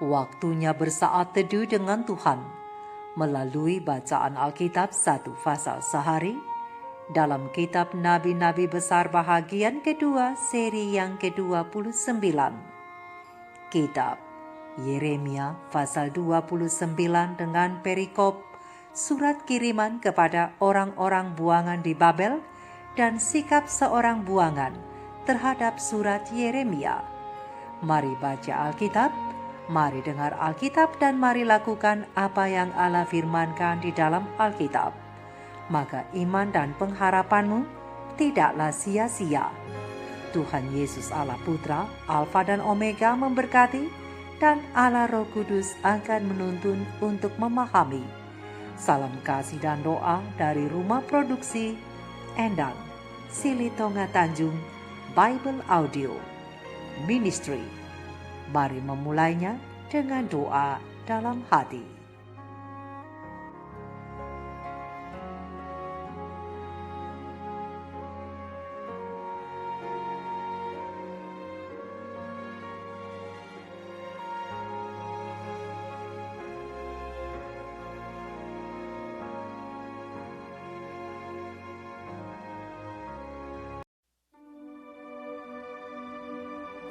Waktunya bersaat teduh dengan Tuhan melalui bacaan Alkitab satu pasal sehari dalam kitab Nabi-Nabi Besar bahagian kedua seri yang ke-29. Kitab Yeremia pasal 29 dengan perikop surat kiriman kepada orang-orang buangan di Babel dan sikap seorang buangan terhadap surat Yeremia. Mari baca Alkitab, mari dengar Alkitab, dan mari lakukan apa yang Allah firmankan di dalam Alkitab. Maka iman dan pengharapanmu tidaklah sia-sia. Tuhan Yesus Allah Putra, Alfa dan Omega memberkati, dan Allah Roh Kudus akan menuntun untuk memahami. Salam kasih dan doa dari Rumah Produksi Endang, Silitonga Tanjung, Bible Audio Ministry. Mari memulainya dengan doa dalam hati.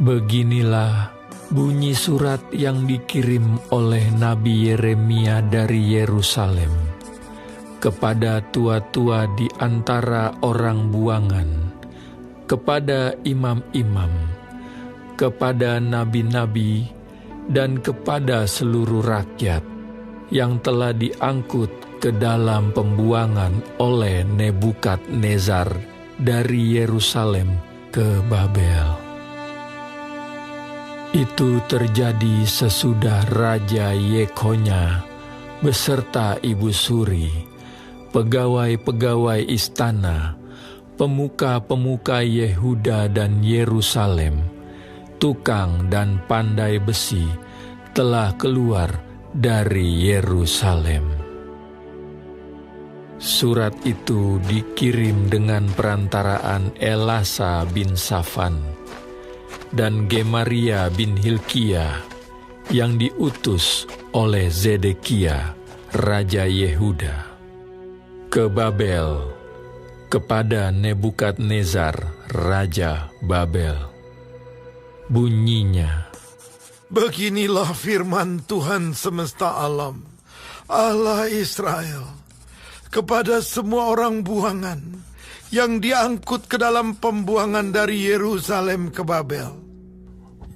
Beginilah bunyi surat yang dikirim oleh Nabi Yeremia dari Yerusalem kepada tua-tua di antara orang buangan, kepada imam-imam, kepada nabi-nabi, dan kepada seluruh rakyat yang telah diangkut ke dalam pembuangan oleh Nebukadnezar dari Yerusalem ke Babel. Itu terjadi sesudah Raja Yekhonya beserta Ibu Suri, pegawai-pegawai istana, pemuka-pemuka Yehuda dan Yerusalem, tukang dan pandai besi telah keluar dari Yerusalem. Surat itu dikirim dengan perantaraan Elasa bin Safan dan Gemaria bin Hilkia yang diutus oleh Zedekia, Raja Yehuda, ke Babel kepada Nebukadnezar, Raja Babel. Bunyinya, beginilah firman Tuhan semesta alam, Allah Israel, kepada semua orang buangan yang diangkut ke dalam pembuangan dari Yerusalem ke Babel.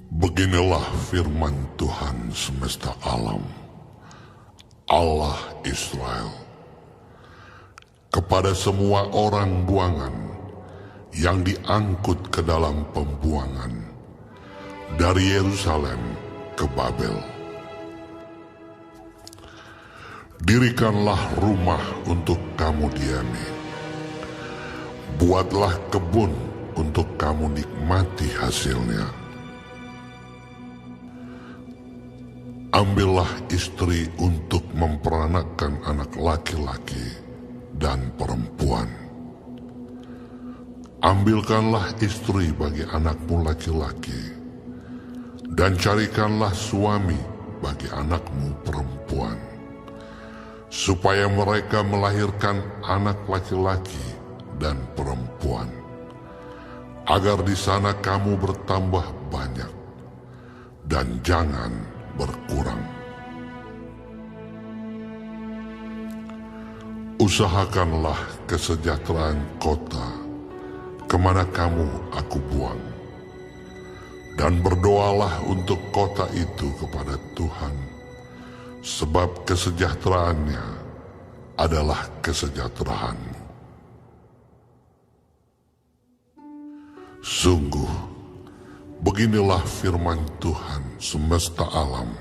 Beginilah firman Tuhan semesta alam, Allah Israel, kepada semua orang buangan yang diangkut ke dalam pembuangan dari Yerusalem ke Babel. Dirikanlah rumah untuk kamu diami, buatlah kebun untuk kamu nikmati hasilnya. Ambillah istri untuk memperanakkan anak laki-laki dan perempuan. Ambilkanlah istri bagi anakmu laki-laki, dan carikanlah suami bagi anakmu perempuan, supaya mereka melahirkan anak laki-laki dan perempuan, agar di sana kamu bertambah banyak, dan jangan berkurang. Usahakanlah kesejahteraan kota kemana kamu aku buang, dan berdoalah untuk kota itu kepada Tuhan, sebab kesejahteraannya adalah kesejahteraanmu. Sungguh, beginilah firman Tuhan semesta alam,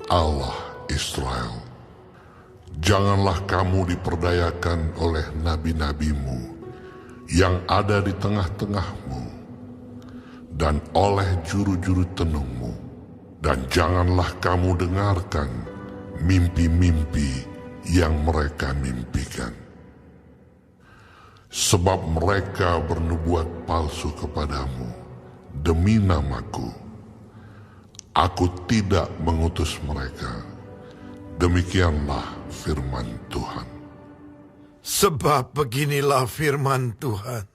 Allah Israel. Janganlah kamu diperdayakan oleh nabi-nabimu yang ada di tengah-tengahmu, dan oleh juru-juru tenungmu, dan janganlah kamu dengarkan mimpi-mimpi yang mereka mimpikan. Sebab mereka bernubuat palsu kepadamu demi namaku, Aku tidak mengutus mereka. Demikianlah firman Tuhan. Sebab beginilah firman Tuhan.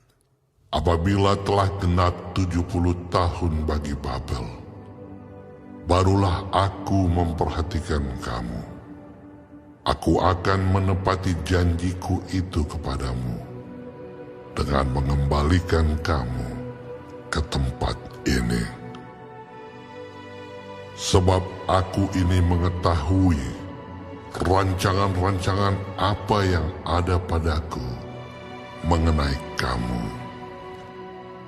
Apabila telah genap 70 tahun bagi Babel, barulah aku memperhatikan kamu. Aku akan menepati janjiku itu kepadamu dengan mengembalikan kamu ke tempat ini. Sebab aku ini mengetahui rancangan-rancangan apa yang ada padaku mengenai kamu.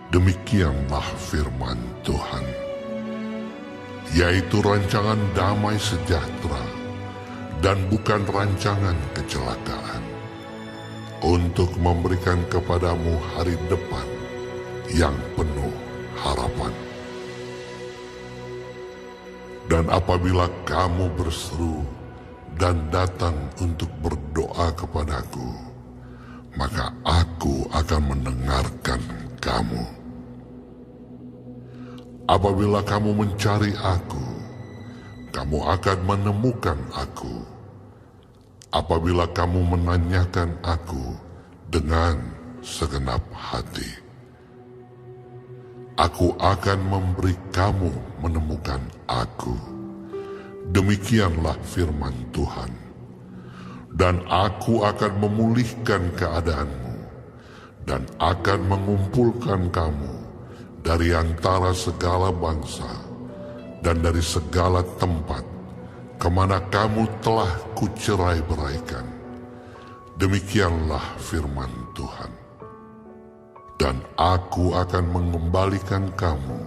Demikianlah firman Tuhan, yaitu rancangan damai sejahtera dan bukan rancangan kecelakaan, untuk memberikan kepadamu hari depan yang penuh harapan. Dan apabila kamu berseru dan datang untuk berdoa kepadaku, maka aku akan mendengarkan kamu. Apabila kamu mencari aku, kamu akan menemukan aku. Apabila kamu menanyakan aku dengan segenap hati, aku akan memberi kamu menemukan aku. Demikianlah firman Tuhan. Dan aku akan memulihkan keadaanmu dan akan mengumpulkan kamu dari antara segala bangsa dan dari segala tempat kemana kamu telah kucerai-beraikan. Demikianlah firman Tuhan. Dan aku akan mengembalikan kamu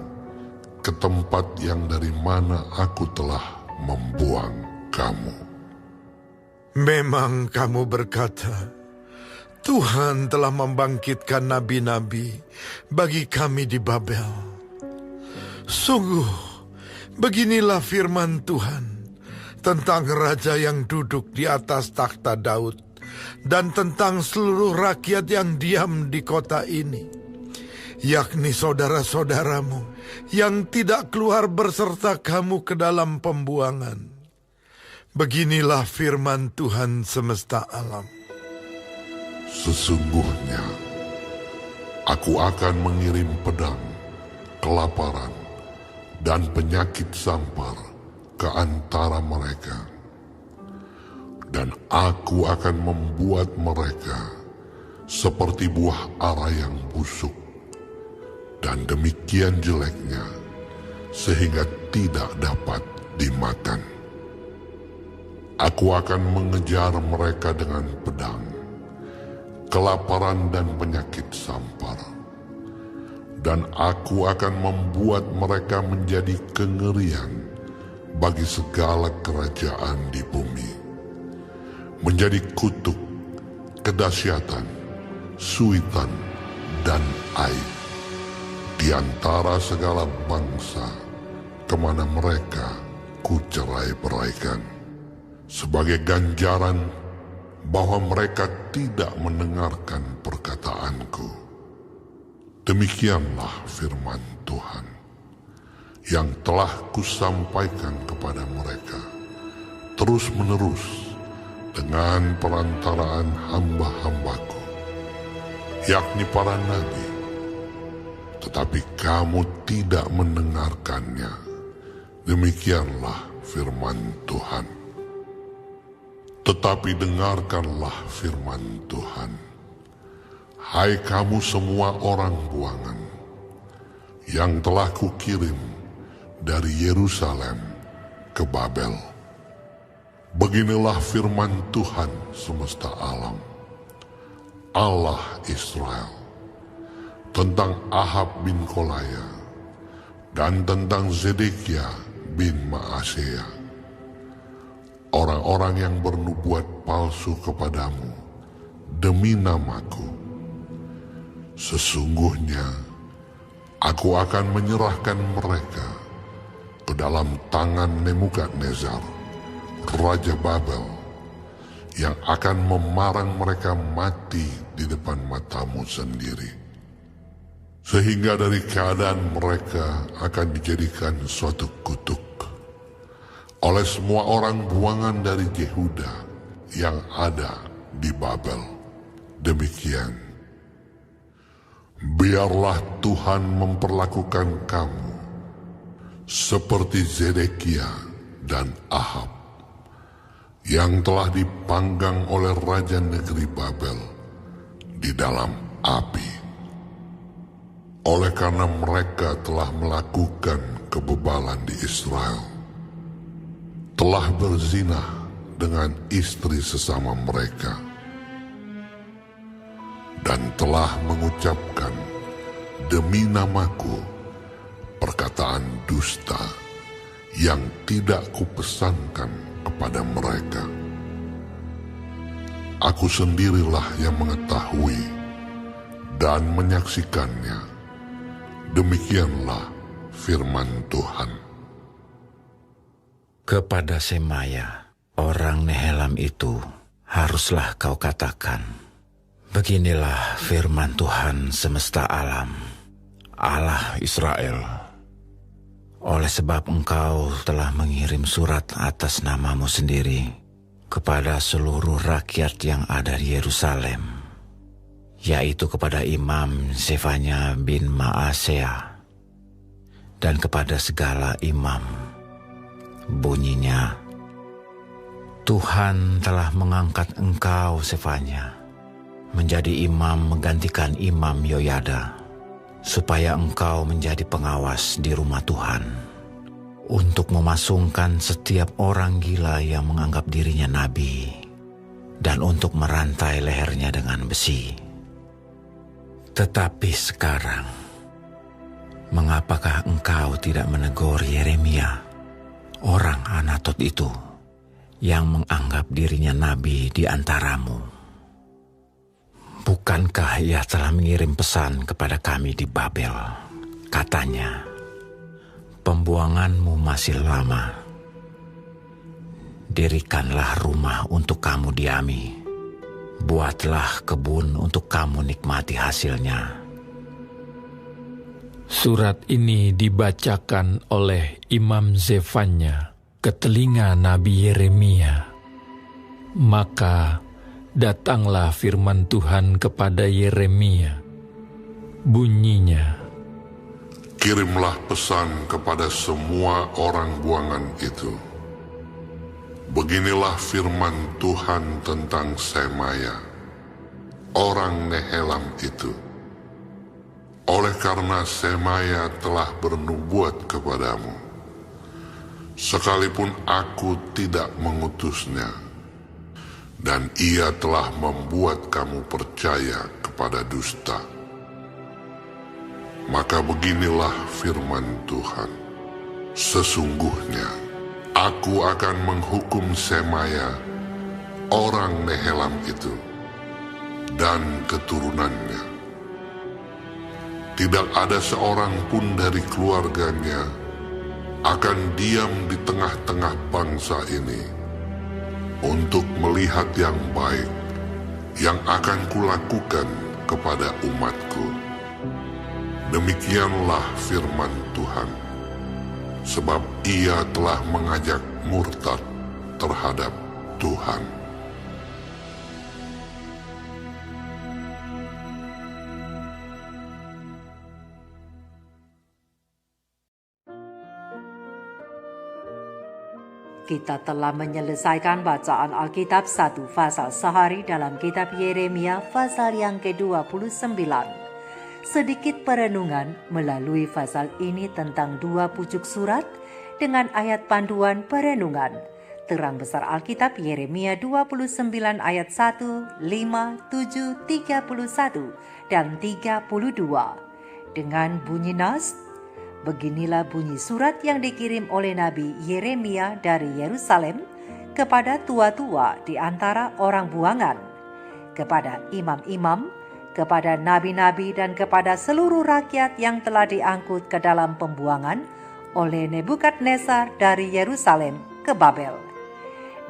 ke tempat yang dari mana aku telah membuang kamu. Memang kamu berkata, Tuhan telah membangkitkan nabi-nabi bagi kami di Babel. Sungguh, beginilah firman Tuhan tentang raja yang duduk di atas takhta Daud dan tentang seluruh rakyat yang diam di kota ini, yakni saudara-saudaramu yang tidak keluar berserta kamu ke dalam pembuangan. Beginilah firman Tuhan semesta alam. Sesungguhnya, aku akan mengirim pedang, kelaparan, dan penyakit sampar ke antara mereka. Dan aku akan membuat mereka seperti buah ara yang busuk, dan demikian jeleknya, sehingga tidak dapat dimakan. Aku akan mengejar mereka dengan pedang, kelaparan dan penyakit sampar. Dan aku akan membuat mereka menjadi kengerian bagi segala kerajaan di bumi, menjadi kutuk, kedahsyatan, suitan, dan aib di antara segala bangsa kemana mereka kucerai-beraikan, sebagai ganjaran bahwa mereka tidak mendengarkan perkataanku. Demikianlah firman Tuhan yang telah kusampaikan kepada mereka terus-menerus dengan perantaraan hamba-hambaku, yakni para nabi, tetapi kamu tidak mendengarkannya. Demikianlah firman Tuhan. Tetapi dengarkanlah firman Tuhan, hai kamu semua orang buangan, yang telah kukirim dari Yerusalem ke Babel. Beginilah firman Tuhan semesta alam, Allah Israel, tentang Ahab bin Kolaya dan tentang Zedekia bin Maaseya, orang-orang yang bernubuat palsu kepadamu demi namaku. Sesungguhnya aku akan menyerahkan mereka ke dalam tangan Nebukadnezar, Raja Babel, yang akan memarang mereka mati di depan matamu sendiri. Sehingga dari keadaan mereka akan dijadikan suatu kutuk, oleh semua orang buangan dari Yehuda yang ada di Babel. Demikian, biarlah Tuhan memperlakukan kamu seperti Zedekia dan Ahab yang telah dipanggang oleh raja negeri Babel di dalam api. Oleh karena mereka telah melakukan kebebalan di Israel, telah berzinah dengan istri sesama mereka, dan telah mengucapkan demi namaku perkataan dusta yang tidak kupesankan kepada mereka. Aku sendirilah yang mengetahui dan menyaksikannya. Demikianlah firman Tuhan. Kepada Semaya, orang Nehelam itu, haruslah kau katakan, beginilah firman Tuhan semesta alam, Allah Israel. Oleh sebab engkau telah mengirim surat atas namamu sendiri kepada seluruh rakyat yang ada di Yerusalem, yaitu kepada Imam Zefanya bin Maasea dan kepada segala imam. Bunyinya, Tuhan telah mengangkat engkau, Zefanya, menjadi imam menggantikan Imam Yoyada, supaya engkau menjadi pengawas di rumah Tuhan, untuk memasungkan setiap orang gila yang menganggap dirinya nabi, dan untuk merantai lehernya dengan besi. Tetapi sekarang, mengapakah engkau tidak menegur Yeremia, orang Anatot itu, yang menganggap dirinya nabi di antaramu? Bukankah ia telah mengirim pesan kepada kami di Babel? Katanya, pembuanganmu masih lama. Dirikanlah rumah untuk kamu diami. Buatlah kebun untuk kamu nikmati hasilnya. Surat ini dibacakan oleh Imam Zefanya ke telinga Nabi Yeremia. Maka datanglah firman Tuhan kepada Yeremia. Bunyinya, Kirimlah pesan kepada semua orang buangan itu. Beginilah firman Tuhan tentang Semaya, orang Nehelam itu. Oleh karena Semaya telah bernubuat kepadamu, sekalipun aku tidak mengutusnya, dan ia telah membuat kamu percaya kepada dusta. Maka beginilah firman Tuhan, sesungguhnya aku akan menghukum Semaya, orang Nehelam itu, dan keturunannya. Tidak ada seorang pun dari keluarganya akan diam di tengah-tengah bangsa ini untuk melihat yang baik yang akan kulakukan kepada umatku. Demikianlah firman Tuhan, sebab ia telah mengajak murtad terhadap Tuhan. Kita telah menyelesaikan bacaan Alkitab 1 pasal sehari dalam kitab Yeremia pasal yang ke-29. Sedikit perenungan melalui pasal ini tentang 2 pucuk surat dengan ayat panduan perenungan. Terang besar Alkitab Yeremia 29 ayat 1, 5, 7, 31, dan 32. Dengan bunyi nas, beginilah bunyi surat yang dikirim oleh Nabi Yeremia dari Yerusalem kepada tua-tua di antara orang buangan, kepada imam-imam, kepada nabi-nabi, dan kepada seluruh rakyat yang telah diangkut ke dalam pembuangan oleh Nebukadnezar dari Yerusalem ke Babel.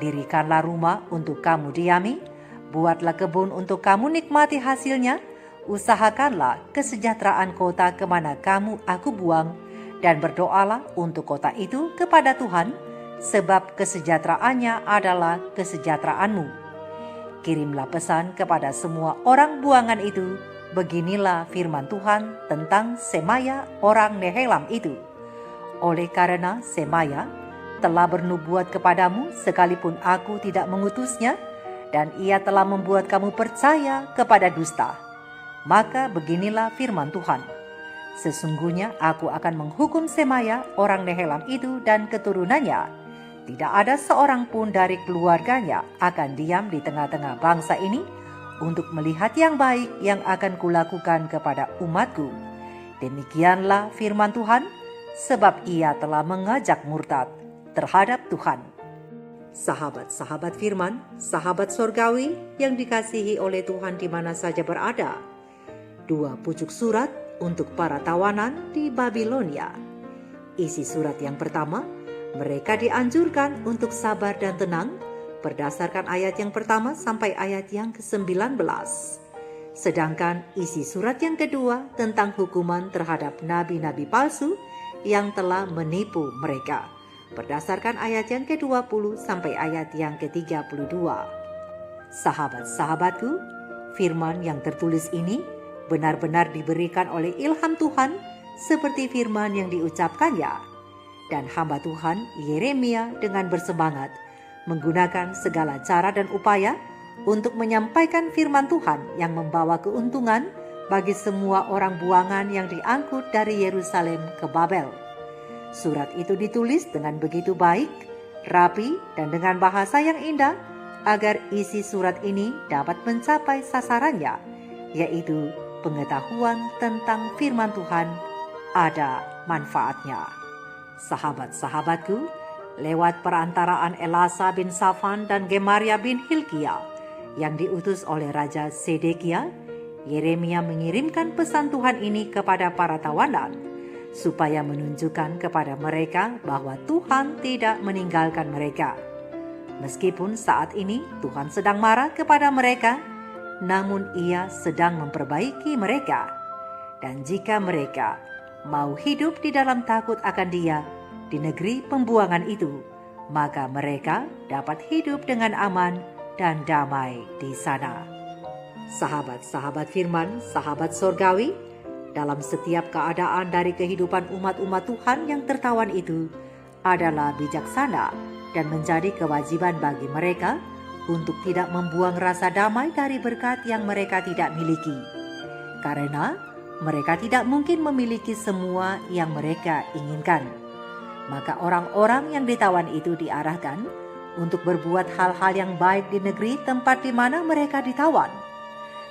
Dirikanlah rumah untuk kamu diami, buatlah kebun untuk kamu nikmati hasilnya, usahakanlah kesejahteraan kota kemana kamu aku buang, dan berdoalah untuk kota itu kepada Tuhan, sebab kesejahteraannya adalah kesejahteraanmu. Kirimlah pesan kepada semua orang buangan itu, beginilah firman Tuhan tentang Semaya orang Nehelam itu. Oleh karena Semaya telah bernubuat kepadamu sekalipun aku tidak mengutusnya, dan ia telah membuat kamu percaya kepada dusta. Maka beginilah firman Tuhan, sesungguhnya aku akan menghukum Semaya orang Nehelam itu dan keturunannya. Tidak ada seorang pun dari keluarganya akan diam di tengah-tengah bangsa ini untuk melihat yang baik yang akan kulakukan kepada umatku. Demikianlah firman Tuhan, sebab ia telah mengajak murtad terhadap Tuhan. Sahabat-sahabat firman, sahabat sorgawi yang dikasihi oleh Tuhan di mana saja berada. 2 pucuk surat untuk para tawanan di Babilonia. Isi surat yang pertama, mereka dianjurkan untuk sabar dan tenang berdasarkan ayat yang pertama sampai ayat yang ke-19. Sedangkan isi surat yang kedua tentang hukuman terhadap nabi-nabi palsu yang telah menipu mereka berdasarkan ayat yang ke-20 sampai ayat yang ke-32. Sahabat-sahabatku, firman yang tertulis ini benar-benar diberikan oleh ilham Tuhan seperti firman yang diucapkannya. Dan hamba Tuhan Yeremia dengan bersemangat menggunakan segala cara dan upaya untuk menyampaikan firman Tuhan yang membawa keuntungan bagi semua orang buangan yang diangkut dari Yerusalem ke Babel. Surat itu ditulis dengan begitu baik, rapi, dan dengan bahasa yang indah agar isi surat ini dapat mencapai sasarannya, yaitu pengetahuan tentang firman Tuhan ada manfaatnya. Sahabat-sahabatku, lewat perantaraan Elasa bin Safan dan Gemaria bin Hilkia yang diutus oleh Raja Sedekia, Yeremia mengirimkan pesan Tuhan ini kepada para tawanan supaya menunjukkan kepada mereka bahwa Tuhan tidak meninggalkan mereka. Meskipun saat ini Tuhan sedang marah kepada mereka, namun Ia sedang memperbaiki mereka. Dan jika mereka mau hidup di dalam takut akan Dia di negeri pembuangan itu, maka mereka dapat hidup dengan aman dan damai di sana. Sahabat-sahabat firman, sahabat sorgawi, dalam setiap keadaan dari kehidupan umat-umat Tuhan yang tertawan itu adalah bijaksana dan menjadi kewajiban bagi mereka untuk tidak membuang rasa damai dari berkat yang mereka tidak miliki. Karena mereka tidak mungkin memiliki semua yang mereka inginkan. Maka orang-orang yang ditawan itu diarahkan untuk berbuat hal-hal yang baik di negeri tempat di mana mereka ditawan.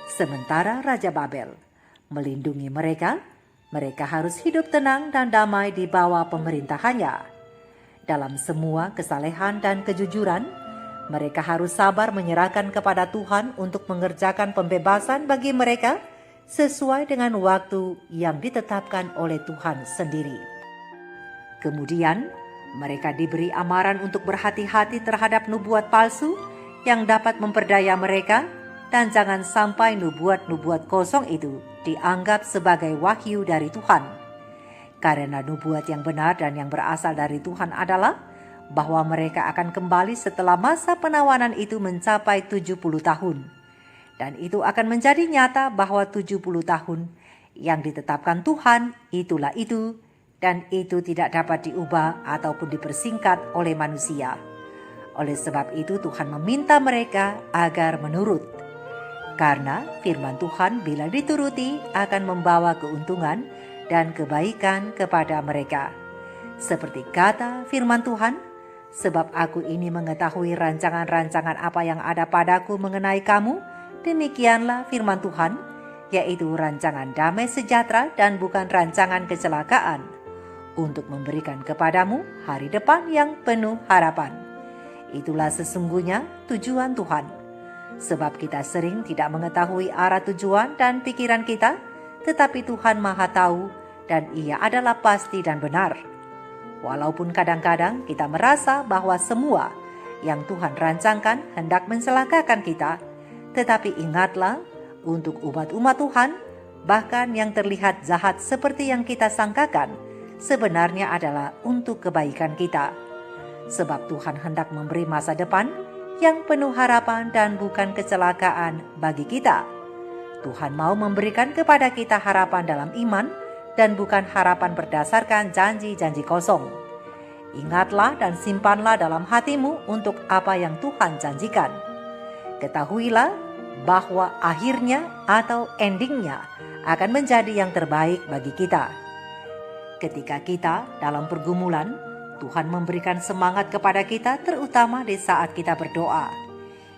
Sementara Raja Babel melindungi mereka, mereka harus hidup tenang dan damai di bawah pemerintahannya. Dalam semua kesalehan dan kejujuran, mereka harus sabar menyerahkan kepada Tuhan untuk mengerjakan pembebasan bagi mereka sesuai dengan waktu yang ditetapkan oleh Tuhan sendiri. Kemudian, mereka diberi amaran untuk berhati-hati terhadap nubuat palsu yang dapat memperdaya mereka, dan jangan sampai nubuat-nubuat kosong itu dianggap sebagai wahyu dari Tuhan. Karena nubuat yang benar dan yang berasal dari Tuhan adalah bahwa mereka akan kembali setelah masa penawanan itu mencapai 70 tahun. Dan itu akan menjadi nyata bahwa 70 tahun yang ditetapkan Tuhan itulah itu, dan itu tidak dapat diubah ataupun dipersingkat oleh manusia. Oleh sebab itu Tuhan meminta mereka agar menurut. Karena firman Tuhan bila dituruti akan membawa keuntungan dan kebaikan kepada mereka. Seperti kata firman Tuhan, sebab aku ini mengetahui rancangan-rancangan apa yang ada padaku mengenai kamu, demikianlah firman Tuhan, yaitu rancangan damai sejahtera dan bukan rancangan kecelakaan, untuk memberikan kepadamu hari depan yang penuh harapan. Itulah sesungguhnya tujuan Tuhan. Sebab kita sering tidak mengetahui arah tujuan dan pikiran kita, tetapi Tuhan Maha Tahu dan Ia adalah pasti dan benar. Walaupun kadang-kadang kita merasa bahwa semua yang Tuhan rancangkan hendak mencelakakan kita, tetapi ingatlah, untuk umat-umat Tuhan, bahkan yang terlihat jahat seperti yang kita sangkakan, sebenarnya adalah untuk kebaikan kita. sebab Tuhan hendak memberi masa depan yang penuh harapan dan bukan kecelakaan bagi kita. Tuhan mau memberikan kepada kita harapan dalam iman dan bukan harapan berdasarkan janji-janji kosong. Ingatlah dan simpanlah dalam hatimu untuk apa yang Tuhan janjikan. Ketahuilah bahwa akhirnya atau endingnya akan menjadi yang terbaik bagi kita. Ketika kita dalam pergumulan, Tuhan memberikan semangat kepada kita terutama di saat kita berdoa.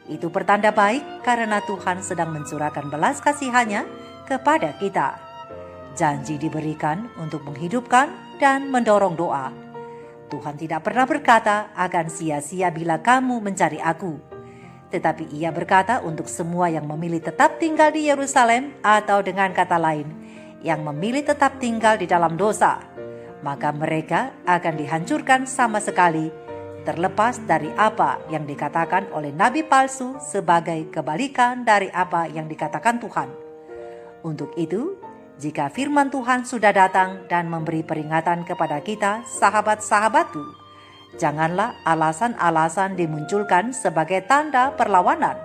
Itu pertanda baik karena Tuhan sedang mencurahkan belas kasihannya kepada kita. Janji diberikan untuk menghidupkan dan mendorong doa. Tuhan tidak pernah berkata akan sia-sia bila kamu mencari aku. Tetapi Ia berkata untuk semua yang memilih tetap tinggal di Yerusalem, atau dengan kata lain, yang memilih tetap tinggal di dalam dosa, maka mereka akan dihancurkan sama sekali, terlepas dari apa yang dikatakan oleh nabi palsu sebagai kebalikan dari apa yang dikatakan Tuhan. Untuk itu, jika firman Tuhan sudah datang dan memberi peringatan kepada kita, sahabat-sahabatku, janganlah alasan-alasan dimunculkan sebagai tanda perlawanan.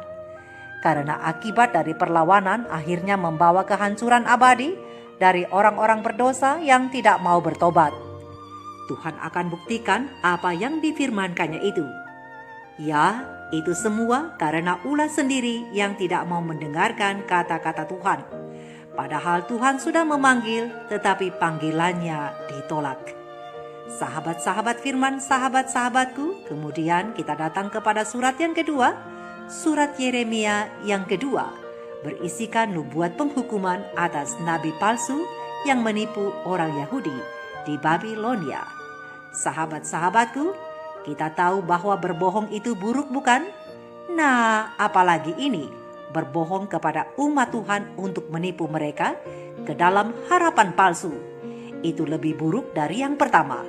Karena akibat dari perlawanan akhirnya membawa kehancuran abadi dari orang-orang berdosa yang tidak mau bertobat. Tuhan akan buktikan apa yang difirmankannya itu. Ya, itu semua karena ulah sendiri yang tidak mau mendengarkan kata-kata Tuhan. Padahal Tuhan sudah memanggil, tetapi panggilannya ditolak. Sahabat-sahabat firman, sahabat-sahabatku, kemudian kita datang kepada surat yang kedua, surat Yeremia yang kedua, berisikan nubuat penghukuman atas nabi palsu yang menipu orang Yahudi di Babilonia. Sahabat-sahabatku, kita tahu bahwa berbohong itu buruk, bukan? Nah, apalagi ini, berbohong kepada umat Tuhan untuk menipu mereka ke dalam harapan palsu. Itu lebih buruk dari yang pertama.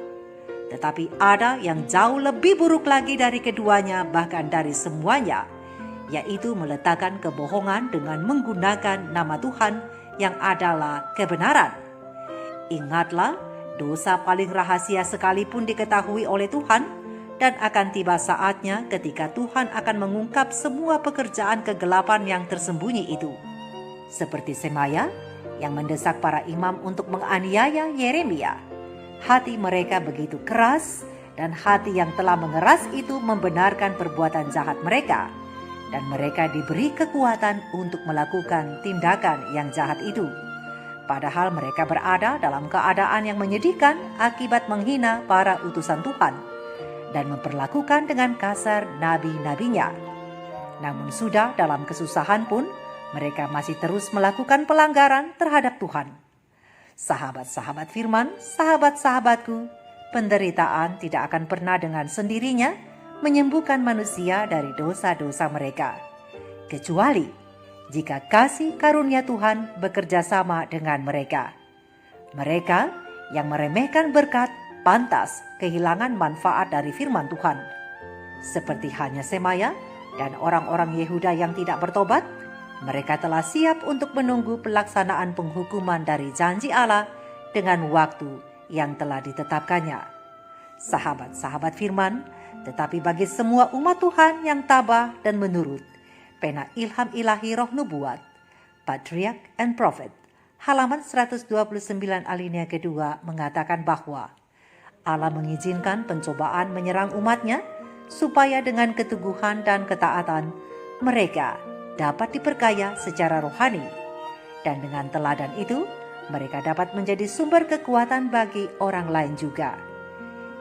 Tetapi ada yang jauh lebih buruk lagi dari keduanya, bahkan dari semuanya, yaitu meletakkan kebohongan dengan menggunakan nama Tuhan yang adalah kebenaran. Ingatlah, dosa paling rahasia sekalipun diketahui oleh Tuhan, dan akan tiba saatnya ketika Tuhan akan mengungkap semua pekerjaan kegelapan yang tersembunyi itu. Seperti Semaya yang mendesak para imam untuk menganiaya Yeremia. Hati mereka begitu keras, dan hati yang telah mengeras itu membenarkan perbuatan jahat mereka, dan mereka diberi kekuatan untuk melakukan tindakan yang jahat itu. Padahal mereka berada dalam keadaan yang menyedihkan akibat menghina para utusan Tuhan dan memperlakukan dengan kasar nabi-nabinya. Namun sudah dalam kesusahan pun, mereka masih terus melakukan pelanggaran terhadap Tuhan. Sahabat-sahabat firman, sahabat-sahabatku, penderitaan tidak akan pernah dengan sendirinya menyembuhkan manusia dari dosa-dosa mereka, kecuali jika kasih karunia Tuhan bekerja sama dengan mereka. Mereka yang meremehkan berkat pantas kehilangan manfaat dari firman Tuhan. Seperti halnya Semaya dan orang-orang Yehuda yang tidak bertobat, mereka telah siap untuk menunggu pelaksanaan penghukuman dari janji Allah dengan waktu yang telah ditetapkannya. Sahabat-sahabat firman, tetapi bagi semua umat Tuhan yang tabah dan menurut pena ilham ilahi roh nubuat, Patriarch and Prophet, halaman 129 alinea kedua mengatakan bahwa Allah mengizinkan pencobaan menyerang umatnya supaya dengan keteguhan dan ketaatan mereka dapat diperkaya secara rohani. Dan dengan teladan itu, mereka dapat menjadi sumber kekuatan bagi orang lain juga.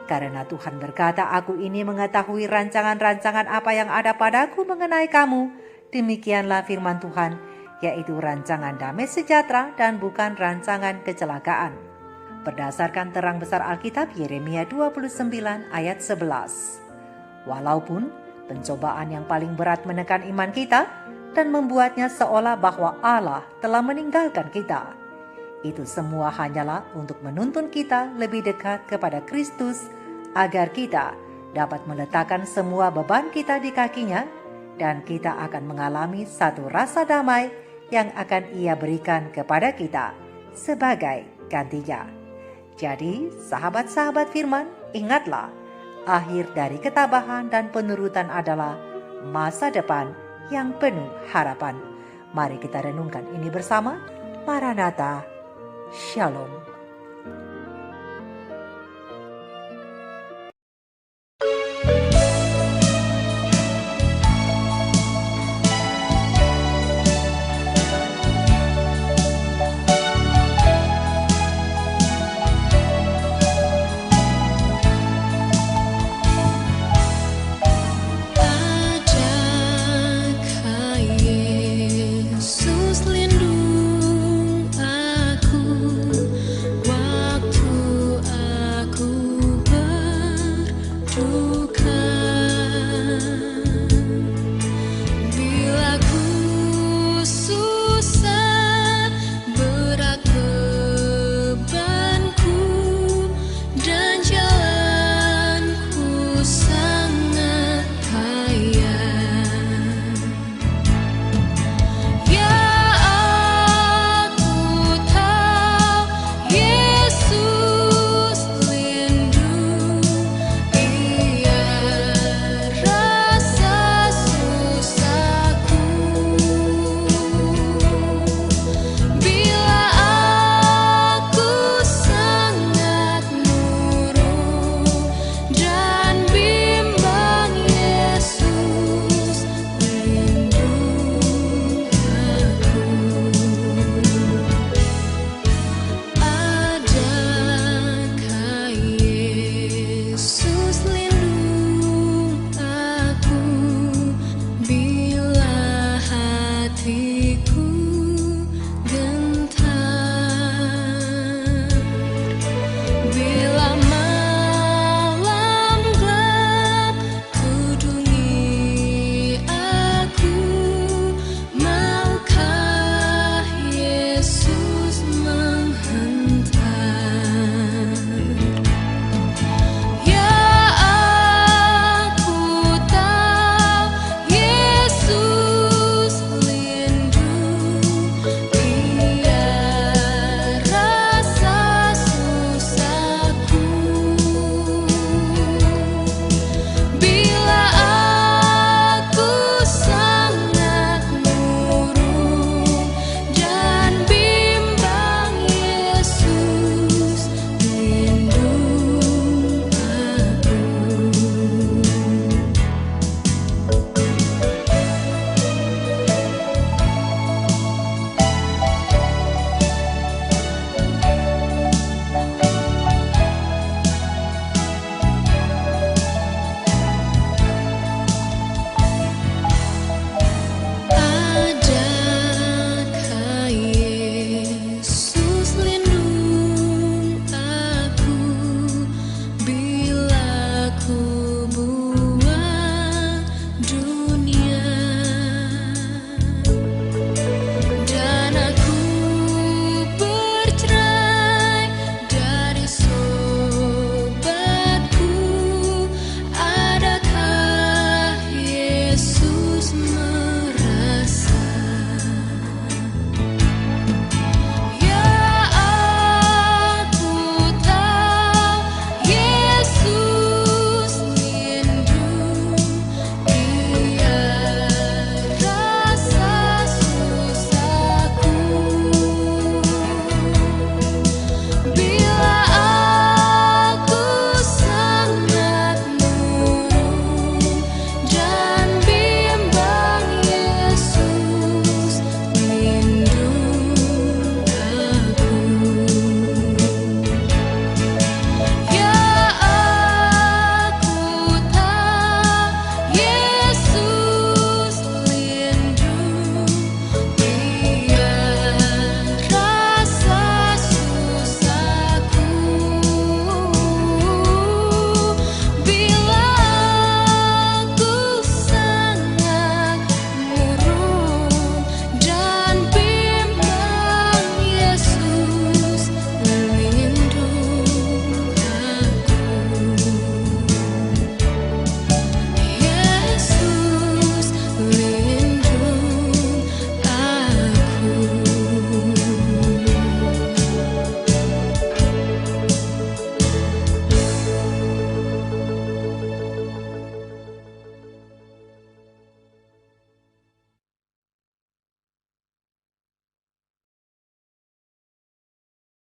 Karena Tuhan berkata, aku ini mengetahui rancangan-rancangan apa yang ada padaku mengenai kamu. Demikianlah firman Tuhan, yaitu rancangan damai sejahtera dan bukan rancangan kecelakaan. Berdasarkan terang besar Alkitab Yeremia 29 ayat 11. Walaupun pencobaan yang paling berat menekan iman kita dan membuatnya seolah bahwa Allah telah meninggalkan kita, itu semua hanyalah untuk menuntun kita lebih dekat kepada Kristus agar kita dapat meletakkan semua beban kita di kakinya dan kita akan mengalami satu rasa damai yang akan Ia berikan kepada kita sebagai gantinya. Jadi, sahabat-sahabat firman, ingatlah, Akhir dari ketabahan dan penurutan adalah masa depan yang penuh harapan. Mari kita renungkan ini bersama. Maranatha, Shalom. Yesus.